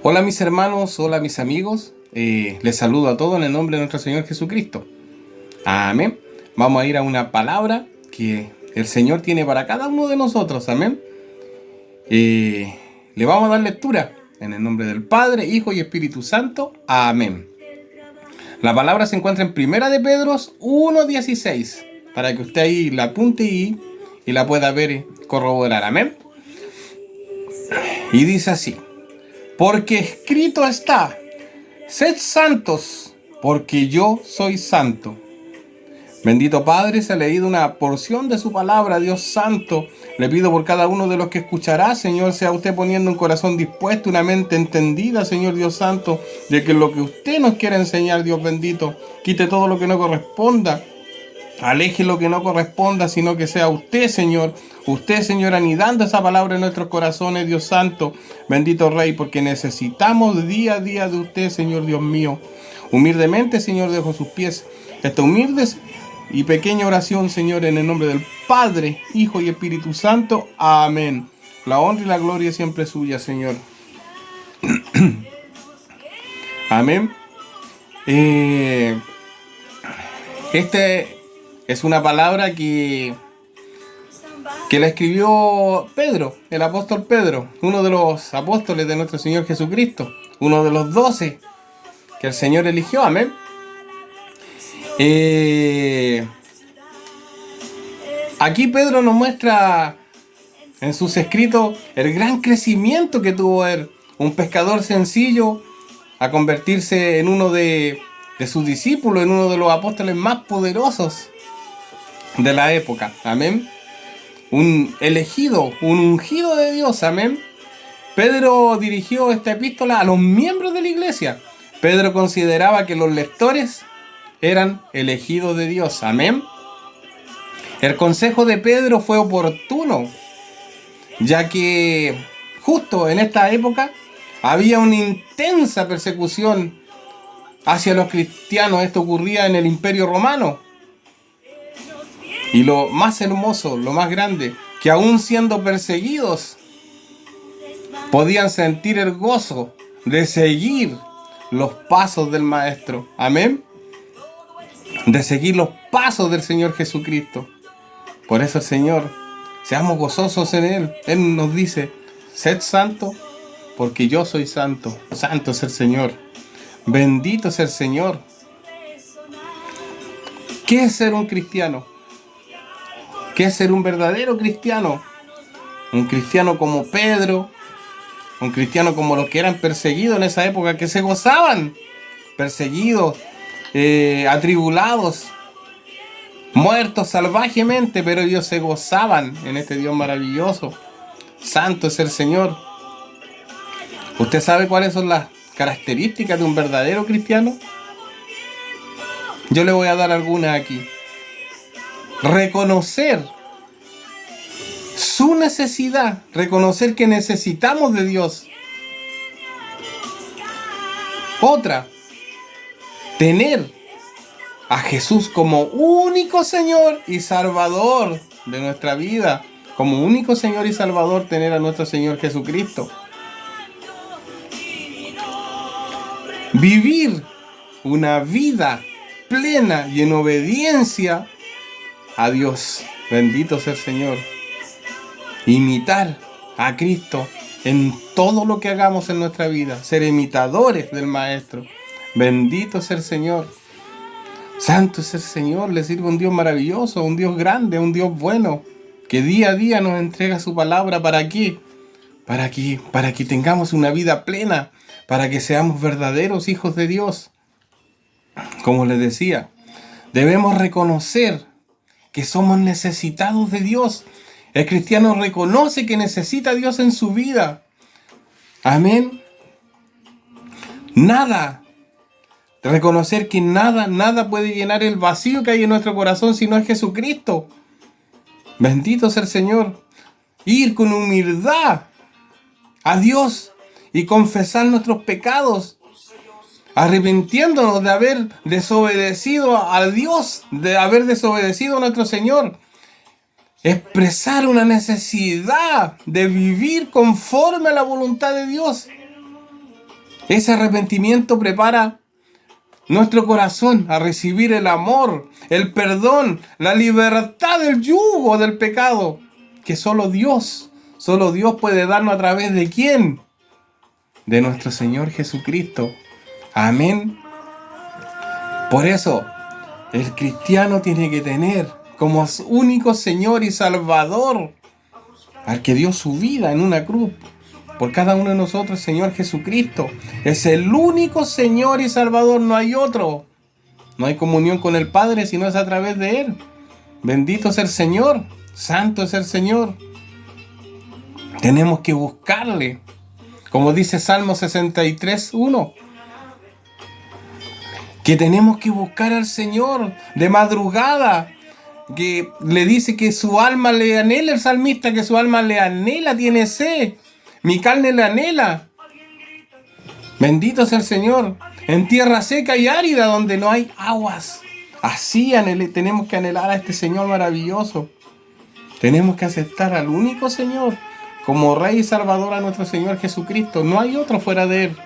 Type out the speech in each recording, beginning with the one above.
Hola mis hermanos, hola mis amigos, les saludo a todos en el nombre de nuestro Señor Jesucristo. Amén. Vamos a ir a una palabra que el Señor tiene para cada uno de nosotros. Amén. Le vamos a dar lectura en el nombre del Padre, Hijo y Espíritu Santo. Amén. La palabra se encuentra en Primera de Pedro 1:16, para que usted ahí la apunte y la pueda ver y corroborar. Amén. Y dice así: porque escrito está, sed santos, porque yo soy santo. Bendito Padre, se ha leído una porción de su palabra, Dios santo. Le pido por cada uno de los que escuchará, Señor, sea usted poniendo un corazón dispuesto, una mente entendida, Señor Dios santo, de que lo que usted nos quiere enseñar, Dios bendito, quite todo lo que no corresponda. Aleje lo que no corresponda, sino que sea usted, Señor, anidando esa palabra en nuestros corazones, Dios santo, bendito Rey, porque necesitamos día a día de usted, Señor Dios mío. Humildemente, Señor, dejo sus pies esta humilde y pequeña oración, Señor, en el nombre del Padre, Hijo y Espíritu Santo. Amén. La honra y la gloria siempre es suya, Señor. Amén. Es una palabra que la escribió Pedro, el apóstol Pedro, uno de los apóstoles de nuestro Señor Jesucristo, uno de los 12 que el Señor eligió. Amén. Aquí Pedro nos muestra en sus escritos el gran crecimiento que tuvo él, un pescador sencillo, a convertirse en uno de sus discípulos, en uno de los apóstoles más poderosos de la época. Amén. Un elegido, un ungido de Dios. Amén. Pedro dirigió esta epístola a los miembros de la iglesia. Pedro consideraba que los lectores eran elegidos de Dios. Amén. El consejo de Pedro fue oportuno, ya que justo en esta época había una intensa persecución hacia los cristianos. Esto ocurría en el Imperio Romano. Y lo más hermoso, lo más grande, que aún siendo perseguidos, podían sentir el gozo de seguir los pasos del Maestro. Amén. De seguir los pasos del Señor Jesucristo. Por eso el Señor, seamos gozosos en Él. Él nos dice, sed santo, porque yo soy santo. Santo es el Señor. Bendito es el Señor. ¿Qué es ser un cristiano? ¿Qué es ser un verdadero cristiano? Un cristiano como Pedro, un cristiano como los que eran perseguidos en esa época, que se gozaban, perseguidos, atribulados, muertos salvajemente, pero ellos se gozaban en este Dios maravilloso. Santo es el Señor. ¿Usted sabe cuáles son las características de un verdadero cristiano? Yo le voy a dar algunas aquí. Reconocer su necesidad, reconocer que necesitamos de Dios. Otra, tener a Jesús como único Señor y Salvador de nuestra vida. Como único Señor y Salvador, tener a nuestro Señor Jesucristo. Vivir una vida plena y en obediencia a Dios. Bendito sea el Señor. Imitar a Cristo en todo lo que hagamos en nuestra vida. Ser imitadores del Maestro. Bendito sea el Señor. Santo es el Señor. Le sirve un Dios maravilloso, un Dios grande, un Dios bueno, que día a día nos entrega su palabra. ¿Para qué? Para que tengamos una vida plena, para que seamos verdaderos hijos de Dios. Como les decía, debemos reconocer que somos necesitados de Dios. El cristiano reconoce que necesita a Dios en su vida. Amén. Reconocer que nada puede llenar el vacío que hay en nuestro corazón si no es Jesucristo. Bendito sea el Señor. Ir con humildad a Dios y confesar nuestros pecados, arrepintiéndonos de haber desobedecido a Dios, de haber desobedecido a nuestro Señor. Expresar una necesidad de vivir conforme a la voluntad de Dios. Ese arrepentimiento prepara nuestro corazón a recibir el amor, el perdón, la libertad del yugo del pecado, que solo Dios puede darnos a través de ¿quién? De nuestro Señor Jesucristo. Amén. Por eso, el cristiano tiene que tener como único Señor y Salvador al que dio su vida en una cruz por cada uno de nosotros, el Señor Jesucristo. Es el único Señor y Salvador, no hay otro. No hay comunión con el Padre si no es a través de Él. Bendito es el Señor, santo es el Señor. Tenemos que buscarle, como dice Salmo 63:1, que tenemos que buscar al Señor de madrugada, que le dice que su alma le anhela, el salmista, que su alma le anhela, tiene sed, mi carne le anhela. Bendito es el Señor, en tierra seca y árida donde no hay aguas. Así tenemos que anhelar a este Señor maravilloso. Tenemos que aceptar al único Señor como Rey y Salvador, a nuestro Señor Jesucristo. No hay otro fuera de Él.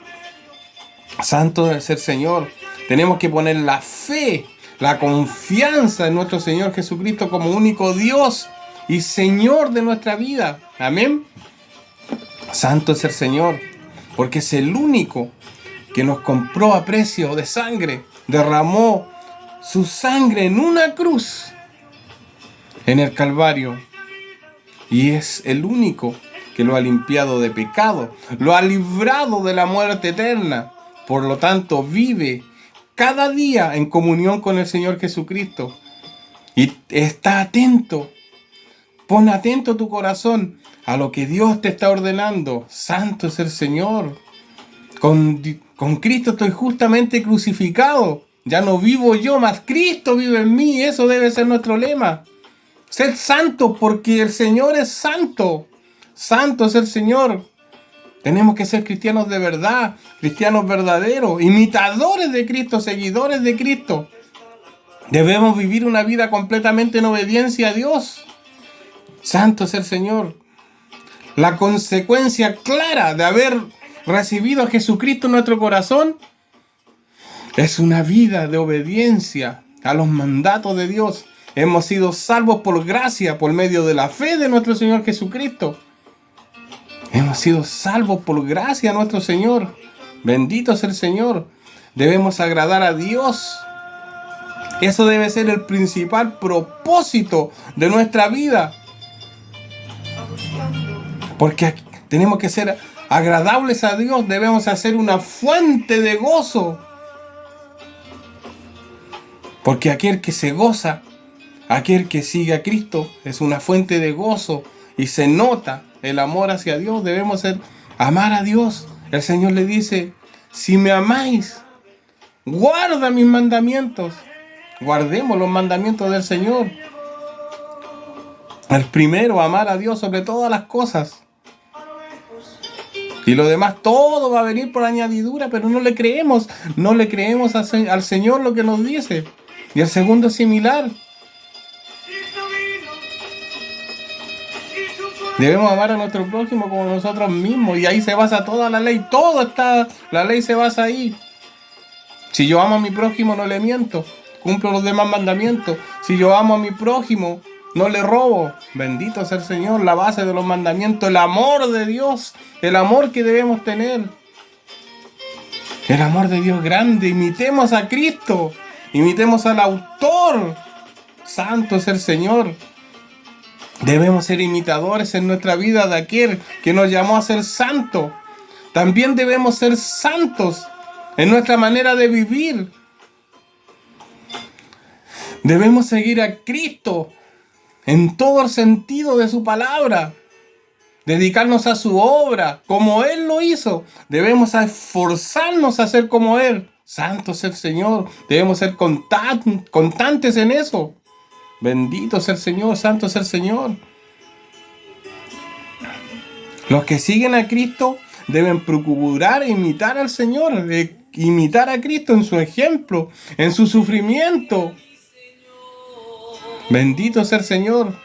Santo es el Señor. Tenemos que poner la fe, la confianza en nuestro Señor Jesucristo como único Dios y Señor de nuestra vida. Amén. Santo es el Señor, porque es el único que nos compró a precio de sangre. Derramó su sangre en una cruz en el Calvario. Y es el único que lo ha limpiado de pecado, lo ha librado de la muerte eterna. Por lo tanto, vive cada día en comunión con el Señor Jesucristo. Y está atento, pon atento tu corazón a lo que Dios te está ordenando. Santo es el Señor. Con Cristo estoy justamente crucificado. Ya no vivo yo, mas Cristo vive en mí. Eso debe ser nuestro lema. Ser santo porque el Señor es santo. Santo es el Señor. Tenemos que ser cristianos de verdad, cristianos verdaderos, imitadores de Cristo, seguidores de Cristo. Debemos vivir una vida completamente en obediencia a Dios. Santo es el Señor. La consecuencia clara de haber recibido a Jesucristo en nuestro corazón es una vida de obediencia a los mandatos de Dios. Hemos sido salvos por gracia, por medio de la fe de nuestro Señor Jesucristo. Hemos sido salvos por gracia a nuestro Señor. Bendito es el Señor. Debemos agradar a Dios. Eso debe ser el principal propósito de nuestra vida. Porque tenemos que ser agradables a Dios. Debemos hacer una fuente de gozo. Porque aquel que se goza, aquel que sigue a Cristo, es una fuente de gozo. Y se nota el amor hacia Dios. Debemos amar a Dios. El Señor le dice, si me amáis, guarda mis mandamientos. Guardemos los mandamientos del Señor. El primero, amar a Dios sobre todas las cosas. Y lo demás, todo va a venir por añadidura, pero no le creemos. No le creemos al Señor lo que nos dice. Y el segundo es similar. Debemos amar a nuestro prójimo como nosotros mismos. Y ahí se basa toda la ley. La ley se basa ahí. Si yo amo a mi prójimo, no le miento. Cumplo los demás mandamientos. Si yo amo a mi prójimo, no le robo. Bendito sea el Señor, la base de los mandamientos. El amor de Dios. El amor que debemos tener. El amor de Dios grande. Imitemos a Cristo. Imitemos al autor. Santo es el Señor. Debemos ser imitadores en nuestra vida de aquel que nos llamó a ser santo. También debemos ser santos en nuestra manera de vivir. Debemos seguir a Cristo en todo el sentido de su palabra. Dedicarnos a su obra como Él lo hizo. Debemos esforzarnos a ser como Él. Santo es el Señor. Debemos ser constantes en eso. Bendito es el Señor, santo es el Señor. Los que siguen a Cristo deben procurar imitar al Señor, imitar a Cristo en su ejemplo, en su sufrimiento. Bendito es el Señor.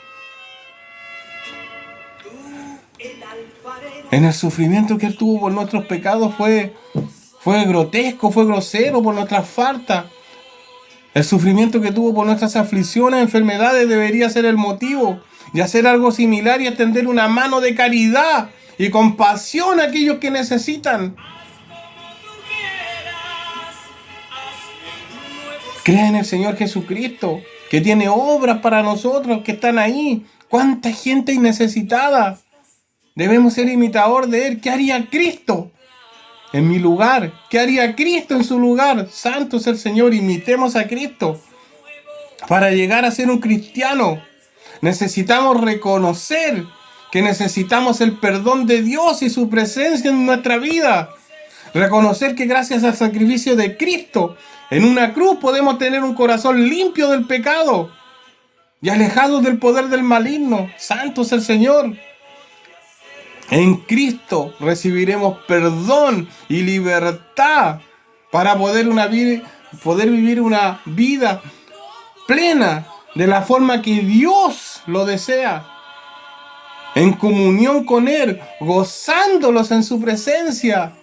En el sufrimiento que Él tuvo por nuestros pecados fue Fue grotesco, fue grosero por nuestras faltas. El sufrimiento que tuvo por nuestras aflicciones, enfermedades, debería ser el motivo. Y hacer algo similar y extender una mano de caridad y compasión a aquellos que necesitan. Crea en el Señor Jesucristo, que tiene obras para nosotros, que están ahí. ¿Cuánta gente hay necesitada? Debemos ser imitador de Él. ¿Qué haría Cristo en mi lugar? ¿Qué haría Cristo en su lugar? Santo es el Señor, imitemos a Cristo. Para llegar a ser un cristiano, necesitamos reconocer que necesitamos el perdón de Dios y su presencia en nuestra vida. Reconocer que gracias al sacrificio de Cristo en una cruz podemos tener un corazón limpio del pecado y alejados del poder del maligno. Santo es el Señor. En Cristo recibiremos perdón y libertad para poder vivir una vida plena de la forma que Dios lo desea, en comunión con Él, gozándolos en su presencia.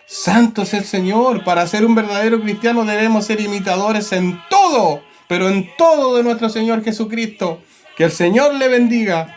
Santo es el Señor. Para ser un verdadero cristiano debemos ser imitadores en todo, pero en todo de nuestro Señor Jesucristo. Que el Señor le bendiga.